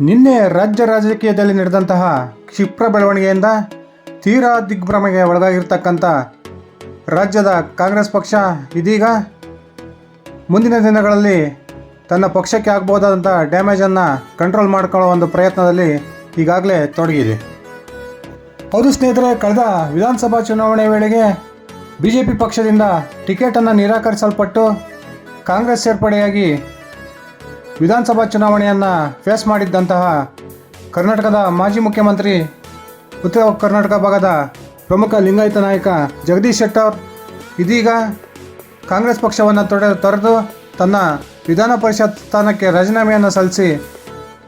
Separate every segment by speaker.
Speaker 1: ನಿನ್ನೆ ರಾಜ್ಯ ರಾಜಕೀಯದಲ್ಲಿ ನಡೆದಂತಹ ಕ್ಷಿಪ್ರ ಬೆಳವಣಿಗೆಯಿಂದ ತೀರಾ ದಿಗ್ಭ್ರಮೆಗೆ ಒಳಗಾಗಿರ್ತಕ್ಕಂಥ ರಾಜ್ಯದ ಕಾಂಗ್ರೆಸ್ ಪಕ್ಷ ಇದೀಗ ಮುಂದಿನ ದಿನಗಳಲ್ಲಿ ತನ್ನ ಪಕ್ಷಕ್ಕೆ ಆಗ್ಬೋದಾದಂಥ ಡ್ಯಾಮೇಜನ್ನು ಕಂಟ್ರೋಲ್ ಮಾಡ್ಕೊಳ್ಳೋ ಒಂದು ಪ್ರಯತ್ನದಲ್ಲಿ ಈಗಾಗಲೇ ತೊಡಗಿದೆ. ಹೌದು ಸ್ನೇಹಿತರೆ, ಕಳೆದ ವಿಧಾನಸಭಾ ಚುನಾವಣೆ ವೇಳೆಗೆ BJP ಪಕ್ಷದಿಂದ ಟಿಕೆಟನ್ನು ನಿರಾಕರಿಸಲ್ಪಟ್ಟು ಕಾಂಗ್ರೆಸ್ ಸೇರ್ಪಡೆಯಾಗಿ ವಿಧಾನಸಭಾ ಚುನಾವಣೆಯನ್ನು ಫೇಸ್ ಮಾಡಿದ್ದಂತಹ ಕರ್ನಾಟಕದ ಮಾಜಿ ಮುಖ್ಯಮಂತ್ರಿ, ಉತ್ತರ ಕರ್ನಾಟಕ ಭಾಗದ ಪ್ರಮುಖ ಲಿಂಗಾಯತ ನಾಯಕ ಜಗದೀಶ್ ಶೆಟ್ಟರ್ ಇದೀಗ ಕಾಂಗ್ರೆಸ್ ಪಕ್ಷವನ್ನು ತೊರೆದು ತನ್ನ ವಿಧಾನ ಪರಿಷತ್ ಸ್ಥಾನಕ್ಕೆ ರಾಜೀನಾಮೆಯನ್ನು ಸಲ್ಲಿಸಿ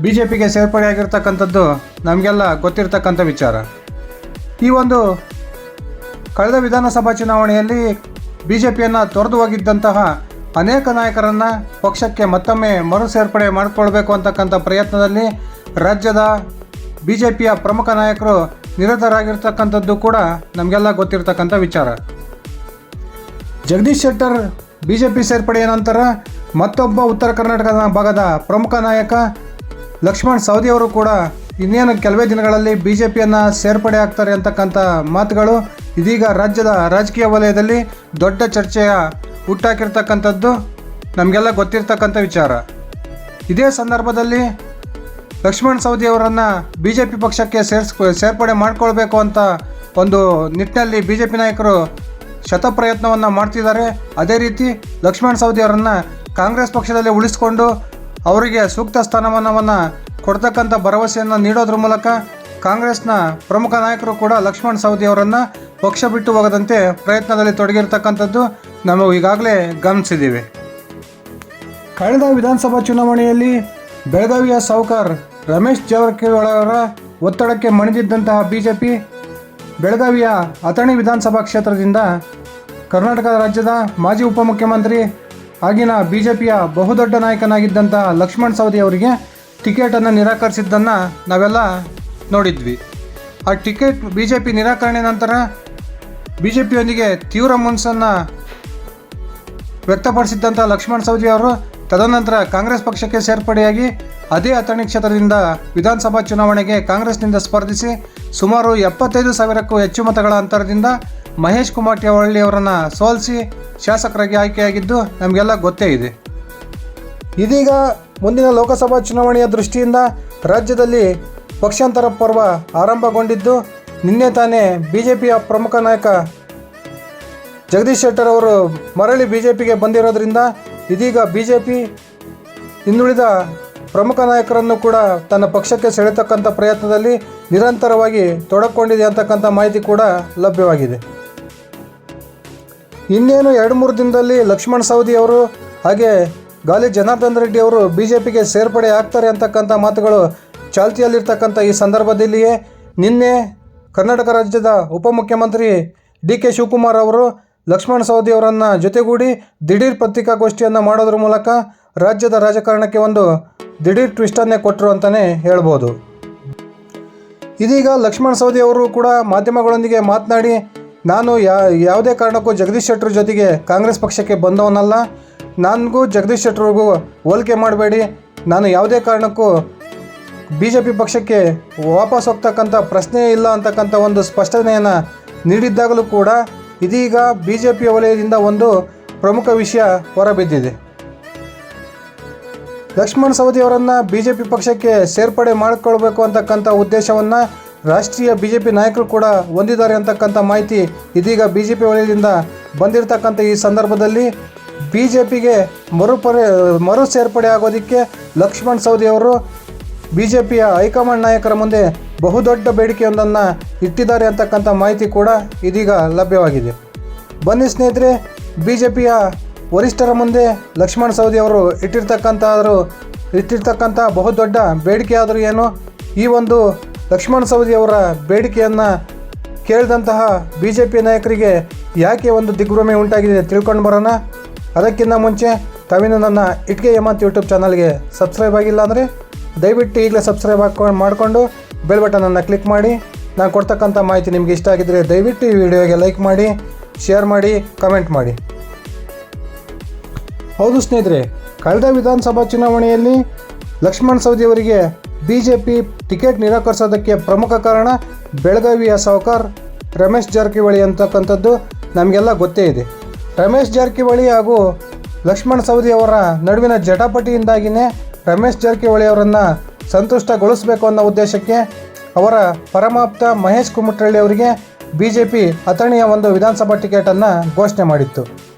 Speaker 1: BJPಗೆ ಸೇರ್ಪಡೆಯಾಗಿರ್ತಕ್ಕಂಥದ್ದು ನಮಗೆಲ್ಲ ಗೊತ್ತಿರತಕ್ಕಂಥ ವಿಚಾರ. ಈ ಒಂದು ಕಳೆದ ವಿಧಾನಸಭಾ ಚುನಾವಣೆಯಲ್ಲಿ BJPಯನ್ನು ತೊರೆದು ಹೋಗಿದ್ದಂತಹ ಅನೇಕ ನಾಯಕರನ್ನು ಪಕ್ಷಕ್ಕೆ ಮತ್ತೊಮ್ಮೆ ಮರು ಸೇರ್ಪಡೆ ಮಾಡಿಕೊಳ್ಬೇಕು ಅಂತಕ್ಕಂಥ ಪ್ರಯತ್ನದಲ್ಲಿ ರಾಜ್ಯದ BJPಯ ಪ್ರಮುಖ ನಾಯಕರು ನಿರತರಾಗಿರ್ತಕ್ಕಂಥದ್ದು ಕೂಡ ನಮಗೆಲ್ಲ ಗೊತ್ತಿರತಕ್ಕಂಥ ವಿಚಾರ. ಜಗದೀಶ್ ಶೆಟ್ಟರ್ BJP ಸೇರ್ಪಡೆಯ ನಂತರ ಮತ್ತೊಬ್ಬ ಉತ್ತರ ಕರ್ನಾಟಕದ ಭಾಗದ ಪ್ರಮುಖ ನಾಯಕ ಲಕ್ಷ್ಮಣ್ ಸವದಿ ಅವರು ಕೂಡ ಇನ್ನೇನು ಕೆಲವೇ ದಿನಗಳಲ್ಲಿ BJPಯನ್ನು ಸೇರ್ಪಡೆ ಆಗ್ತಾರೆ ಅಂತಕ್ಕಂಥ ಮಾತುಗಳು ಇದೀಗ ರಾಜ್ಯದ ರಾಜಕೀಯ ವಲಯದಲ್ಲಿ ದೊಡ್ಡ ಚರ್ಚೆಯ ಹುಟ್ಟಾಕಿರ್ತಕ್ಕಂಥದ್ದು ನಮಗೆಲ್ಲ ಗೊತ್ತಿರ್ತಕ್ಕಂಥ ವಿಚಾರ. ಇದೇ ಸಂದರ್ಭದಲ್ಲಿ ಲಕ್ಷ್ಮಣ್ ಸವದಿ ಅವರನ್ನು BJP ಪಕ್ಷಕ್ಕೆ ಸೇರ್ಪಡೆ ಮಾಡಿಕೊಳ್ಬೇಕು ಅಂತ ಒಂದು ನಿಟ್ಟಿನಲ್ಲಿ BJP ನಾಯಕರು ಶತಪ್ರಯತ್ನವನ್ನು ಮಾಡ್ತಿದ್ದಾರೆ. ಅದೇ ರೀತಿ ಲಕ್ಷ್ಮಣ್ ಸವದಿ ಅವರನ್ನು ಕಾಂಗ್ರೆಸ್ ಪಕ್ಷದಲ್ಲಿ ಉಳಿಸ್ಕೊಂಡು ಅವರಿಗೆ ಸೂಕ್ತ ಸ್ಥಾನಮಾನವನ್ನು ಕೊಡ್ತಕ್ಕಂಥ ಭರವಸೆಯನ್ನು ನೀಡೋದ್ರ ಮೂಲಕ ಕಾಂಗ್ರೆಸ್ನ ಪ್ರಮುಖ ನಾಯಕರು ಕೂಡ ಲಕ್ಷ್ಮಣ್ ಸವದಿ ಅವರನ್ನು ಪಕ್ಷ ಬಿಟ್ಟು ಹೋಗದಂತೆ ಪ್ರಯತ್ನದಲ್ಲಿ ತೊಡಗಿರ್ತಕ್ಕಂಥದ್ದು ನಾವು ಈಗಾಗಲೇ ಗಮನಿಸಿದ್ದೀವಿ. ಕಳೆದ ವಿಧಾನಸಭಾ ಚುನಾವಣೆಯಲ್ಲಿ ಬೆಳಗಾವಿಯ ಸಾಹುಕಾರ ರಮೇಶ್ ಜಾರಕಿಹೊಳಿ ಅವರ ಒತ್ತಡಕ್ಕೆ ಮಣಿದಿದ್ದಂತಹ BJP ಬೆಳಗಾವಿಯ ಅಥಣಿ ವಿಧಾನಸಭಾ ಕ್ಷೇತ್ರದಿಂದ ಕರ್ನಾಟಕ ರಾಜ್ಯದ ಮಾಜಿ ಉಪಮುಖ್ಯಮಂತ್ರಿ ಆಗಿನ BJPಯ ಬಹುದೊಡ್ಡ ನಾಯಕನಾಗಿದ್ದಂತಹ ಲಕ್ಷ್ಮಣ್ ಸವದಿ ಅವರಿಗೆ ಟಿಕೆಟನ್ನು ನಿರಾಕರಿಸಿದ್ದನ್ನು ನಾವೆಲ್ಲ ನೋಡಿದ್ವಿ. ಆ ಟಿಕೆಟ್ BJP ನಿರಾಕರಣೆ ನಂತರ BJPಯೊಂದಿಗೆ ತೀವ್ರ ಮುನ್ಸನ್ನು ವ್ಯಕ್ತಪಡಿಸಿದ್ದಂಥ ಲಕ್ಷ್ಮಣ್ ಸವದಿ ಅವರು ತದನಂತರ ಕಾಂಗ್ರೆಸ್ ಪಕ್ಷಕ್ಕೆ ಸೇರ್ಪಡೆಯಾಗಿ ಅದೇ ಅಥಣಿ ಕ್ಷೇತ್ರದಿಂದ ವಿಧಾನಸಭಾ ಚುನಾವಣೆಗೆ ಕಾಂಗ್ರೆಸ್ನಿಂದ ಸ್ಪರ್ಧಿಸಿ ಸುಮಾರು 75,000ಕ್ಕೂ ಹೆಚ್ಚು ಮತಗಳ ಅಂತರದಿಂದ ಮಹೇಶ್ ಕುಮಟಳ್ಳಿ ಅವರನ್ನು ಸೋಲಿಸಿ ಶಾಸಕರಾಗಿ ಆಯ್ಕೆಯಾಗಿದ್ದು ನಮಗೆಲ್ಲ ಗೊತ್ತೇ ಇದೆ. ಇದೀಗ ಮುಂದಿನ ಲೋಕಸಭಾ ಚುನಾವಣೆಯ ದೃಷ್ಟಿಯಿಂದ ರಾಜ್ಯದಲ್ಲಿ ಪಕ್ಷಾಂತರ ಪರ್ವ ಆರಂಭಗೊಂಡಿದ್ದು ನಿನ್ನೆ ತಾನೇ BJPಯ ಪ್ರಮುಖ ನಾಯಕ ಜಗದೀಶ್ ಶೆಟ್ಟರ್ ಅವರು ಮರಳಿ BJPಗೆ ಬಂದಿರೋದ್ರಿಂದ ಇದೀಗ BJP ಇನ್ನುಳಿದ ಪ್ರಮುಖ ನಾಯಕರನ್ನು ಕೂಡ ತನ್ನ ಪಕ್ಷಕ್ಕೆ ಸೆಳೆತಕ್ಕಂಥ ಪ್ರಯತ್ನದಲ್ಲಿ ನಿರಂತರವಾಗಿ ತೊಡಕೊಂಡಿದೆ ಅಂತಕ್ಕಂಥ ಮಾಹಿತಿ ಕೂಡ ಲಭ್ಯವಾಗಿದೆ. ಇನ್ನೇನು 2-3 ದಿನದಲ್ಲಿ ಲಕ್ಷ್ಮಣ್ ಸವದಿ ಅವರು ಹಾಗೆ ಗಾಲಿ ಜನಾರ್ದನ್ ರೆಡ್ಡಿ ಅವರು BJPಗೆ ಸೇರ್ಪಡೆ ಆಗ್ತಾರೆ ಅಂತಕ್ಕಂಥ ಮಾತುಗಳು ಚಾಲ್ತಿಯಲ್ಲಿರ್ತಕ್ಕಂಥ ಈ ಸಂದರ್ಭದಲ್ಲಿಯೇ ನಿನ್ನೆ ಕರ್ನಾಟಕ ರಾಜ್ಯದ ಉಪಮುಖ್ಯಮಂತ್ರಿ DK ಶಿವಕುಮಾರ್ ಅವರು ಲಕ್ಷ್ಮಣ್ ಸವದಿ ಅವರನ್ನು ಜೊತೆಗೂಡಿ ದಿಢೀರ್ ಪತ್ರಿಕಾಗೋಷ್ಠಿಯನ್ನು ಮಾಡೋದ್ರ ಮೂಲಕ ರಾಜ್ಯದ ರಾಜಕಾರಣಕ್ಕೆ ಒಂದು ದಿಢೀರ್ ಟ್ವಿಸ್ಟನ್ನೇ ಕೊಟ್ಟರು ಅಂತಲೇ ಹೇಳ್ಬೋದು. ಇದೀಗ ಲಕ್ಷ್ಮಣ್ ಸವದಿ ಅವರು ಕೂಡ ಮಾಧ್ಯಮಗಳೊಂದಿಗೆ ಮಾತನಾಡಿ, ನಾನು ಯಾವುದೇ ಕಾರಣಕ್ಕೂ ಜಗದೀಶ್ ಶೆಟ್ಟರ್ ಜೊತೆಗೆ ಕಾಂಗ್ರೆಸ್ ಪಕ್ಷಕ್ಕೆ ಬಂದವನಲ್ಲ, ನನಗೂ ಜಗದೀಶ್ ಶೆಟ್ಟರ್ಗೂ ಹೋಲಿಕೆ ಮಾಡಬೇಡಿ, ನಾನು ಯಾವುದೇ ಕಾರಣಕ್ಕೂ BJP ಪಕ್ಷಕ್ಕೆ ವಾಪಸ್ ಹೋಗ್ತಕ್ಕಂಥ ಪ್ರಶ್ನೆ ಇಲ್ಲ ಅಂತಕ್ಕಂಥ ಒಂದು ಸ್ಪಷ್ಟನೆಯನ್ನು ನೀಡಿದ್ದಾಗಲೂ ಕೂಡ ಇದೀಗ BJP ವಲಯದಿಂದ ಒಂದು ಪ್ರಮುಖ ವಿಷಯ ಹೊರಬಿದ್ದಿದೆ. ಲಕ್ಷ್ಮಣ್ ಸವದಿ ಅವರನ್ನು BJP ಪಕ್ಷಕ್ಕೆ ಸೇರ್ಪಡೆ ಮಾಡಿಕೊಳ್ಬೇಕು ಅಂತಕ್ಕಂಥ ಉದ್ದೇಶವನ್ನು ರಾಷ್ಟ್ರೀಯ BJP ನಾಯಕರು ಕೂಡ ಹೊಂದಿದ್ದಾರೆ ಅಂತಕ್ಕಂಥ ಮಾಹಿತಿ ಇದೀಗ BJP ವಲಯದಿಂದ ಬಂದಿರತಕ್ಕಂಥ ಈ ಸಂದರ್ಭದಲ್ಲಿ BJPಗೆ ಮರು ಸೇರ್ಪಡೆ ಆಗೋದಕ್ಕೆ ಲಕ್ಷ್ಮಣ್ ಸವದಿ ಅವರು BJPಯ ಹೈಕಮಾಂಡ್ ನಾಯಕರ ಮುಂದೆ ಬಹುದೊಡ್ಡ ಬೇಡಿಕೆಯೊಂದನ್ನು ಇಟ್ಟಿದ್ದಾರೆ ಅಂತಕ್ಕಂಥ ಮಾಹಿತಿ ಕೂಡ ಇದೀಗ ಲಭ್ಯವಾಗಿದೆ. ಬನ್ನಿ ಸ್ನೇಹಿತರೆ, BJPಯ ವರಿಷ್ಠರ ಮುಂದೆ ಲಕ್ಷ್ಮಣ್ ಸವದಿ ಅವರು ಇಟ್ಟಿರ್ತಕ್ಕಂಥ ಬಹುದೊಡ್ಡ ಬೇಡಿಕೆಯಾದರೂ ಏನು, ಈ ಒಂದು ಲಕ್ಷ್ಮಣ್ ಸವದಿ ಅವರ ಬೇಡಿಕೆಯನ್ನು ಕೇಳಿದಂತಹ BJP ನಾಯಕರಿಗೆ ಯಾಕೆ ಒಂದು ದಿಗ್ಭ್ರಮೆ ಉಂಟಾಗಿದೆ ತಿಳ್ಕೊಂಡು ಬರೋಣ. ಅದಕ್ಕಿಂತ ಮುಂಚೆ ತಾವಿನ್ನು ನನ್ನ ಇಟ್ಕೆ ಹೇಮಂತ್ ಯೂಟ್ಯೂಬ್ ಚಾನಲ್ಗೆ ಸಬ್ಸ್ಕ್ರೈಬ್ ಆಗಿಲ್ಲ ಅಂದರೆ ದಯವಿಟ್ಟು ಈಗಲೇ ಸಬ್ಸ್ಕ್ರೈಬ್ ಮಾಡಿಕೊಂಡು ಬೆಲ್ ಬಟನನ್ನು ಕ್ಲಿಕ್ ಮಾಡಿ. ನಾನು ಕೊಡ್ತಕ್ಕಂಥ ಮಾಹಿತಿ ನಿಮಗೆ ಇಷ್ಟ ಆಗಿದ್ದರೆ ದಯವಿಟ್ಟು ಈ ವಿಡಿಯೋಗೆ ಲೈಕ್ ಮಾಡಿ, ಶೇರ್ ಮಾಡಿ, ಕಮೆಂಟ್ ಮಾಡಿ. ಹೌದು ಸ್ನೇಹಿತರೆ, ಕಳೆದ ವಿಧಾನಸಭಾ ಚುನಾವಣೆಯಲ್ಲಿ ಲಕ್ಷ್ಮಣ್ ಸವದಿ ಅವರಿಗೆ BJP ಟಿಕೆಟ್ ನಿರಾಕರಿಸೋದಕ್ಕೆ ಪ್ರಮುಖ ಕಾರಣ ಬೆಳಗಾವಿಯ ಸಾಹುಕಾರ ರಮೇಶ್ ಜಾರಕಿಹೊಳಿ ಅಂತಕ್ಕಂಥದ್ದು ನಮಗೆಲ್ಲ ಗೊತ್ತೇ ಇದೆ. ರಮೇಶ್ ಜಾರಕಿಹೊಳಿ ಹಾಗೂ ಲಕ್ಷ್ಮಣ್ ಸವದಿ ಅವರ ನಡುವಿನ ಜಟಾಪಟಿಯಿಂದಾಗಿಯೇ ರಮೇಶ್ ಜಾರಕಿಹೊಳಿ ಅವರನ್ನು ಸಂತುಷ್ಟಗೊಳಿಸಬೇಕು ಅನ್ನೋ ಉದ್ದೇಶಕ್ಕೆ ಅವರ ಪರಮಾಪ್ತ ಮಹೇಶ್ ಕುಮಟಳ್ಳಿ ಅವರಿಗೆ BJP ಅಥಣಿಯ ಒಂದು ವಿಧಾನಸಭಾ ಟಿಕೆಟನ್ನು ಘೋಷಣೆ ಮಾಡಿತ್ತು.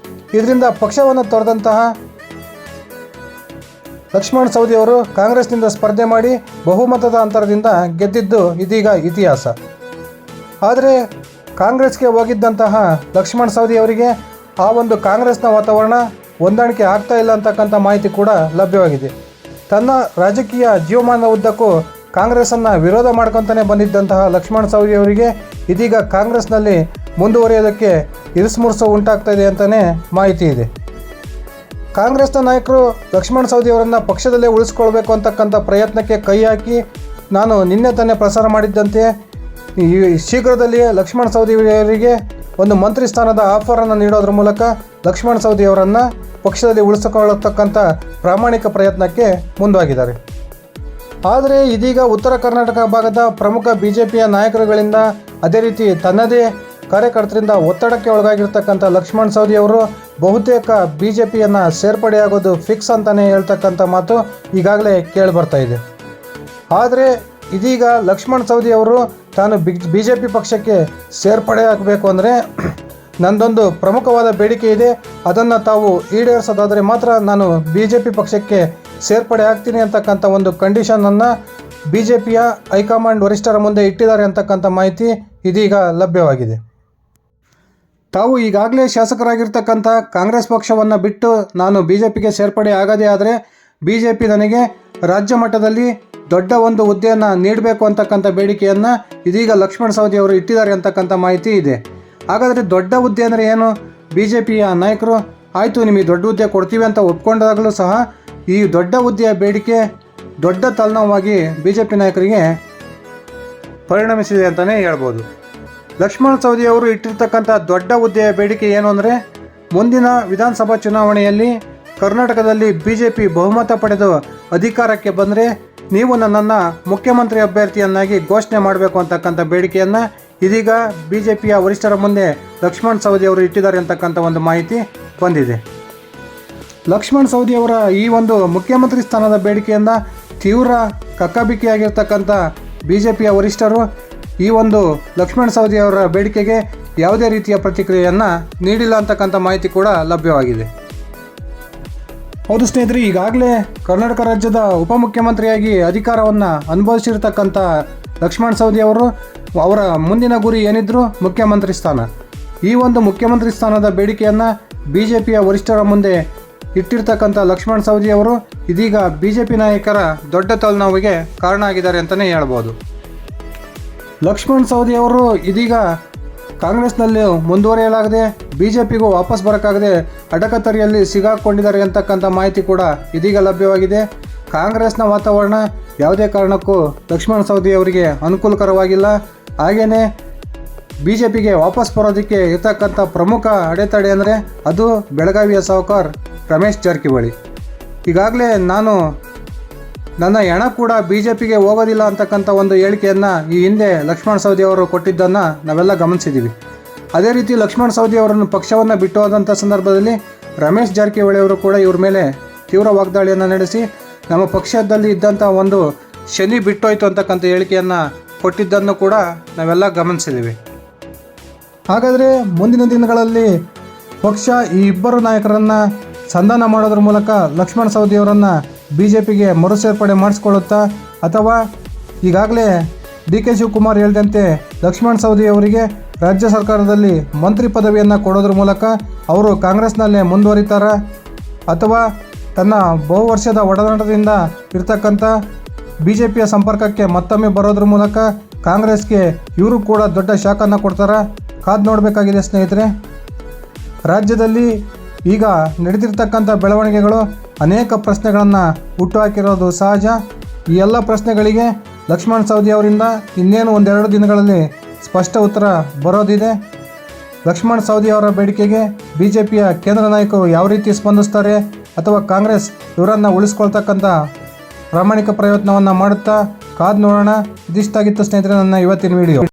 Speaker 1: ಇದರಿಂದ ಪಕ್ಷವನ್ನು ತೊರೆದಂತಹ ಲಕ್ಷ್ಮಣ್ ಸವದಿ ಅವರು ಕಾಂಗ್ರೆಸ್ನಿಂದ ಸ್ಪರ್ಧೆ ಮಾಡಿ ಬಹುಮತದ ಅಂತರದಿಂದ ಗೆದ್ದಿದ್ದು ಇದೀಗ ಇತಿಹಾಸ. ಆದರೆ ಕಾಂಗ್ರೆಸ್ಗೆ ಹೋಗಿದ್ದಂತಹ ಲಕ್ಷ್ಮಣ್ ಸವದಿ ಅವರಿಗೆ ಆ ಒಂದು ಕಾಂಗ್ರೆಸ್ನ ವಾತಾವರಣ ಹೊಂದಾಣಿಕೆ ಆಗ್ತಾ ಇಲ್ಲ ಅಂತಕ್ಕಂಥ ಮಾಹಿತಿ ಕೂಡ ಲಭ್ಯವಾಗಿದೆ. ತನ್ನ ರಾಜಕೀಯ ಜೀವಮಾನದ ಉದ್ದಕ್ಕೂ ಕಾಂಗ್ರೆಸ್ಸನ್ನು ವಿರೋಧ ಮಾಡ್ಕೊತಾನೆ ಬಂದಿದ್ದಂತಹ ಲಕ್ಷ್ಮಣ್ ಸವದಿ ಅವರಿಗೆ ಇದೀಗ ಕಾಂಗ್ರೆಸ್ನಲ್ಲಿ ಮುಂದುವರಿಯೋದಕ್ಕೆ ಇರಿಸುಮುರುಸು ಉಂಟಾಗ್ತಾ ಇದೆ ಅಂತಲೇ ಮಾಹಿತಿ ಇದೆ. ಕಾಂಗ್ರೆಸ್ನ ನಾಯಕರು ಲಕ್ಷ್ಮಣ್ ಸವದಿ ಅವರನ್ನು ಪಕ್ಷದಲ್ಲೇ ಉಳಿಸ್ಕೊಳ್ಬೇಕು ಅಂತಕ್ಕಂಥ ಪ್ರಯತ್ನಕ್ಕೆ ಕೈ ಹಾಕಿ ನಾನು ನಿನ್ನೆ ತಾನೇ ಪ್ರಸಾರ ಮಾಡಿದ್ದಂತೆ ಶೀಘ್ರದಲ್ಲಿಯೇ ಲಕ್ಷ್ಮಣ್ ಸವದಿ ಅವರಿಗೆ ಒಂದು ಮಂತ್ರಿ ಸ್ಥಾನದ ಆಫರನ್ನು ನೀಡೋದ್ರ ಮೂಲಕ ಲಕ್ಷ್ಮಣ್ ಸವದಿ ಅವರನ್ನು ಪಕ್ಷದಲ್ಲಿ ಉಳಿಸಿಕೊಳ್ಳತಕ್ಕಂಥ ಪ್ರಾಮಾಣಿಕ ಪ್ರಯತ್ನಕ್ಕೆ ಮುಂದಾಗಿದ್ದಾರೆ. ಆದರೆ ಇದೀಗ ಉತ್ತರ ಕರ್ನಾಟಕ ಭಾಗದ ಪ್ರಮುಖ BJPಯ ನಾಯಕರುಗಳಿಂದ ಅದೇ ರೀತಿ ತನ್ನದೇ ಕಾರ್ಯಕರ್ತರಿಂದ ಒತ್ತಡಕ್ಕೆ ಒಳಗಾಗಿರ್ತಕ್ಕಂಥ ಲಕ್ಷ್ಮಣ್ ಸವದಿ ಅವರು ಬಹುತೇಕ BJPಯನ್ನು ಸೇರ್ಪಡೆಯಾಗೋದು ಫಿಕ್ಸ್ ಅಂತಲೇ ಹೇಳ್ತಕ್ಕಂಥ ಮಾತು ಈಗಾಗಲೇ ಕೇಳಿಬರ್ತಾ ಇದೆ. ಆದರೆ ಇದೀಗ ಲಕ್ಷ್ಮಣ್ ಸವದಿ ಅವರು ತಾನು BJP ಪಕ್ಷಕ್ಕೆ ಸೇರ್ಪಡೆ ಆಗಬೇಕು ಅಂದರೆ ನನ್ನದೊಂದು ಪ್ರಮುಖವಾದ ಬೇಡಿಕೆ ಇದೆ, ಅದನ್ನು ತಾವು ಈಡೇರಿಸೋದಾದರೆ ಮಾತ್ರ ನಾನು BJP ಪಕ್ಷಕ್ಕೆ ಸೇರ್ಪಡೆ ಆಗ್ತೀನಿ ಅಂತಕ್ಕಂಥ ಒಂದು ಕಂಡೀಷನನ್ನು BJPಯ ಹೈಕಮಾಂಡ್ ವರಿಷ್ಠರ ಮುಂದೆ ಇಟ್ಟಿದ್ದಾರೆ ಅಂತಕ್ಕಂಥ ಮಾಹಿತಿ ಇದೀಗ ಲಭ್ಯವಾಗಿದೆ. ತಾವು ಈಗಾಗಲೇ ಶಾಸಕರಾಗಿರ್ತಕ್ಕಂಥ ಕಾಂಗ್ರೆಸ್ ಪಕ್ಷವನ್ನು ಬಿಟ್ಟು ನಾನು BJPಗೆ ಸೇರ್ಪಡೆ ಆಗದೇ ಆದರೆ BJP ನನಗೆ ರಾಜ್ಯ ಮಟ್ಟದಲ್ಲಿ ದೊಡ್ಡ ಒಂದು ಹುದ್ದೆಯನ್ನು ನೀಡಬೇಕು ಅಂತಕ್ಕಂಥ ಬೇಡಿಕೆಯನ್ನು ಇದೀಗ ಲಕ್ಷ್ಮಣ್ ಸವದಿ ಅವರು ಇಟ್ಟಿದ್ದಾರೆ ಅಂತಕ್ಕಂಥ ಮಾಹಿತಿ ಇದೆ. ಹಾಗಾದರೆ ದೊಡ್ಡ ಹುದ್ದೆ ಅಂದರೆ ಏನು? BJPಯ ನಾಯಕರು ಆಯಿತು ನಿಮಗೆ ದೊಡ್ಡ ಹುದ್ದೆ ಕೊಡ್ತೀವಿ ಅಂತ ಒಪ್ಕೊಂಡಾಗಲೂ ಸಹ ಈ ದೊಡ್ಡ ಹುದ್ದೆಯ ಬೇಡಿಕೆ ದೊಡ್ಡ ತಲೆನೋವಾಗಿ BJP ನಾಯಕರಿಗೆ ಪರಿಣಮಿಸಿದೆ ಅಂತಲೇ ಹೇಳ್ಬೋದು. ಲಕ್ಷ್ಮಣ್ ಸವದಿ ಅವರು ಇಟ್ಟಿರ್ತಕ್ಕಂಥ ದೊಡ್ಡ ಹುದ್ದೆಯ ಬೇಡಿಕೆ ಏನು ಅಂದರೆ ಮುಂದಿನ ವಿಧಾನಸಭಾ ಚುನಾವಣೆಯಲ್ಲಿ ಕರ್ನಾಟಕದಲ್ಲಿ BJP ಬಹುಮತ ಪಡೆದು ಅಧಿಕಾರಕ್ಕೆ ಬಂದರೆ ನೀವು ನನ್ನನ್ನು ಮುಖ್ಯಮಂತ್ರಿ ಅಭ್ಯರ್ಥಿಯನ್ನಾಗಿ ಘೋಷಣೆ ಮಾಡಬೇಕು ಅಂತಕ್ಕಂಥ ಬೇಡಿಕೆಯನ್ನು ಇದೀಗ BJPಯ ವರಿಷ್ಠರ ಮುಂದೆ ಲಕ್ಷ್ಮಣ್ ಸವದಿ ಅವರು ಇಟ್ಟಿದ್ದಾರೆ ಅಂತಕ್ಕಂಥ ಒಂದು ಮಾಹಿತಿ ಬಂದಿದೆ. ಲಕ್ಷ್ಮಣ್ ಸವದಿ ಅವರ ಈ ಒಂದು ಮುಖ್ಯಮಂತ್ರಿ ಸ್ಥಾನದ ಬೇಡಿಕೆಯಿಂದ ತೀವ್ರ ಕಕ್ಕಾಬಿಕ್ಕಿಯಾಗಿರ್ತಕ್ಕಂಥ BJPಯ ವರಿಷ್ಠರು ಈ ಒಂದು ಲಕ್ಷ್ಮಣ್ ಸವದಿ ಅವರ ಬೇಡಿಕೆಗೆ ಯಾವುದೇ ರೀತಿಯ ಪ್ರತಿಕ್ರಿಯೆಯನ್ನು ನೀಡಿಲ್ಲ ಅಂತಕ್ಕಂಥ ಮಾಹಿತಿ ಕೂಡ ಲಭ್ಯವಾಗಿದೆ. ಹೌದು ಸ್ನೇಹಿತರೆ, ಈಗಾಗಲೇ ಕರ್ನಾಟಕ ರಾಜ್ಯದ ಉಪಮುಖ್ಯಮಂತ್ರಿಯಾಗಿ ಅಧಿಕಾರವನ್ನು ಅನುಭವಿಸಿರ್ತಕ್ಕಂಥ ಲಕ್ಷ್ಮಣ್ ಸವದಿ ಅವರು ಅವರ ಮುಂದಿನ ಗುರಿ ಏನಿದ್ರು ಮುಖ್ಯಮಂತ್ರಿ ಸ್ಥಾನ. ಈ ಒಂದು ಮುಖ್ಯಮಂತ್ರಿ ಸ್ಥಾನದ ಬೇಡಿಕೆಯನ್ನು BJPಯ ವರಿಷ್ಠರ ಮುಂದೆ ಇಟ್ಟಿರ್ತಕ್ಕಂಥ ಲಕ್ಷ್ಮಣ್ ಸವದಿ ಅವರು ಇದೀಗ BJP ನಾಯಕರ ದೊಡ್ಡ ತಲೆನೋವಿಗೆ ಕಾರಣ ಆಗಿದ್ದಾರೆ ಅಂತಲೇ ಹೇಳ್ಬೋದು. ಲಕ್ಷ್ಮಣ್ ಸವದಿ ಅವರು ಇದೀಗ ಕಾಂಗ್ರೆಸ್ನಲ್ಲಿ ಮುಂದುವರಿಯಲಾಗದೆ BJPಗೂ ವಾಪಸ್ ಬರೋಕ್ಕಾಗದೆ ಅಡಕತರಿಯಲ್ಲಿ ಸಿಗಾಕೊಂಡಿದ್ದಾರೆ ಅಂತಕ್ಕಂಥ ಮಾಹಿತಿ ಕೂಡ ಇದೀಗ ಲಭ್ಯವಾಗಿದೆ. ಕಾಂಗ್ರೆಸ್ನ ವಾತಾವರಣ ಯಾವುದೇ ಕಾರಣಕ್ಕೂ ಲಕ್ಷ್ಮಣ್ ಸವದಿ ಅವರಿಗೆ ಅನುಕೂಲಕರವಾಗಿಲ್ಲ. ಹಾಗೆಯೇ BJPಗೆ ವಾಪಸ್ ಬರೋದಕ್ಕೆ ಇರ್ತಕ್ಕಂಥ ಪ್ರಮುಖ ಅಡೆತಡೆ ಅಂದರೆ ಅದು ಬೆಳಗಾವಿಯ ಸಾಹುಕಾರ ರಮೇಶ್ ಜಾರಕಿಹೊಳಿ. ಈಗಾಗಲೇ ನಾನು ನನ್ನ ಹೆಣ ಕೂಡ BJPಗೆ ಹೋಗೋದಿಲ್ಲ ಅಂತಕ್ಕಂಥ ಒಂದು ಹೇಳಿಕೆಯನ್ನು ಈ ಹಿಂದೆ ಲಕ್ಷ್ಮಣ್ ಸವದಿ ಅವರು ಕೊಟ್ಟಿದ್ದನ್ನು ನಾವೆಲ್ಲ ಗಮನಿಸಿದ್ದೀವಿ. ಅದೇ ರೀತಿ ಲಕ್ಷ್ಮಣ್ ಸವದಿ ಅವರನ್ನು ಪಕ್ಷವನ್ನು ಬಿಟ್ಟು ಹೋದಂಥ ಸಂದರ್ಭದಲ್ಲಿ ರಮೇಶ್ ಜಾರಕಿಹೊಳಿ ಅವರು ಕೂಡ ಇವ್ರ ಮೇಲೆ ತೀವ್ರ ವಾಗ್ದಾಳಿಯನ್ನು ನಡೆಸಿ ನಮ್ಮ ಪಕ್ಷದಲ್ಲಿ ಇದ್ದಂಥ ಒಂದು ಶನಿ ಬಿಟ್ಟೋಯ್ತು ಅಂತಕ್ಕಂಥ ಹೇಳಿಕೆಯನ್ನು ಕೊಟ್ಟಿದ್ದನ್ನು ಕೂಡ ನಾವೆಲ್ಲ ಗಮನಿಸಿದ್ದೀವಿ. ಹಾಗಾದರೆ ಮುಂದಿನ ದಿನಗಳಲ್ಲಿ ಪಕ್ಷ ಈ ಇಬ್ಬರು ನಾಯಕರನ್ನು ಸಂಧಾನ ಮಾಡೋದ್ರ ಮೂಲಕ ಲಕ್ಷ್ಮಣ್ ಸವದಿ ಅವರನ್ನು BJPಗೆ ಮರು ಸೇರ್ಪಡೆ ಮಾಡಿಸ್ಕೊಳ್ಳುತ್ತಾ ಅಥವಾ ಈಗಾಗಲೇ DK ಶಿವಕುಮಾರ್ ಹೇಳಿದಂತೆ ಲಕ್ಷ್ಮಣ್ ಸವದಿ ಅವರಿಗೆ ರಾಜ್ಯ ಸರ್ಕಾರದಲ್ಲಿ ಮಂತ್ರಿ ಪದವಿಯನ್ನು ಕೊಡೋದ್ರ ಮೂಲಕ ಅವರು ಕಾಂಗ್ರೆಸ್ನಲ್ಲೇ ಮುಂದುವರಿತಾರಾ ಅಥವಾ ತನ್ನ ಬಹು ವರ್ಷದ ಒಡನಾಟದಿಂದ ಇರ್ತಕ್ಕಂಥ BJPಯ ಸಂಪರ್ಕಕ್ಕೆ ಮತ್ತೊಮ್ಮೆ ಬರೋದ್ರ ಮೂಲಕ ಕಾಂಗ್ರೆಸ್ಗೆ ಇವರು ಕೂಡ ದೊಡ್ಡ ಶಾಕನ್ನು ಕೊಡ್ತಾರಾ? ಕಾದು ನೋಡಬೇಕಾಗಿದೆ ಸ್ನೇಹಿತರೆ. ರಾಜ್ಯದಲ್ಲಿ ಈಗ ನಡೆದಿರ್ತಕ್ಕಂಥ ಬೆಳವಣಿಗೆಗಳು ಅನೇಕ ಪ್ರಶ್ನೆಗಳನ್ನು ಹುಟ್ಟುಹಾಕಿರೋದು ಸಹಜ. ಈ ಎಲ್ಲ ಪ್ರಶ್ನೆಗಳಿಗೆ ಲಕ್ಷ್ಮಣ್ ಸವದಿ ಅವರಿಂದ ಇನ್ನೇನು ಒಂದೆರಡು ದಿನಗಳಲ್ಲಿ ಸ್ಪಷ್ಟ ಉತ್ತರ ಬರೋದಿದೆ. ಲಕ್ಷ್ಮಣ್ ಸವದಿ ಅವರ ಬೇಡಿಕೆಗೆ BJPಯ ಕೇಂದ್ರ ನಾಯಕರು ಯಾವ ರೀತಿ ಸ್ಪಂದಿಸ್ತಾರೆ ಅಥವಾ ಕಾಂಗ್ರೆಸ್ ಇವರನ್ನು ಉಳಿಸ್ಕೊಳ್ತಕ್ಕಂಥ ಪ್ರಾಮಾಣಿಕ ಪ್ರಯತ್ನವನ್ನು ಮಾಡುತ್ತಾ ಕಾದು ನೋಡೋಣ. ಇದಿಷ್ಟಾಗಿತ್ತು ಸ್ನೇಹಿತರೆ ನನ್ನ ಇವತ್ತಿನ ವಿಡಿಯೋ.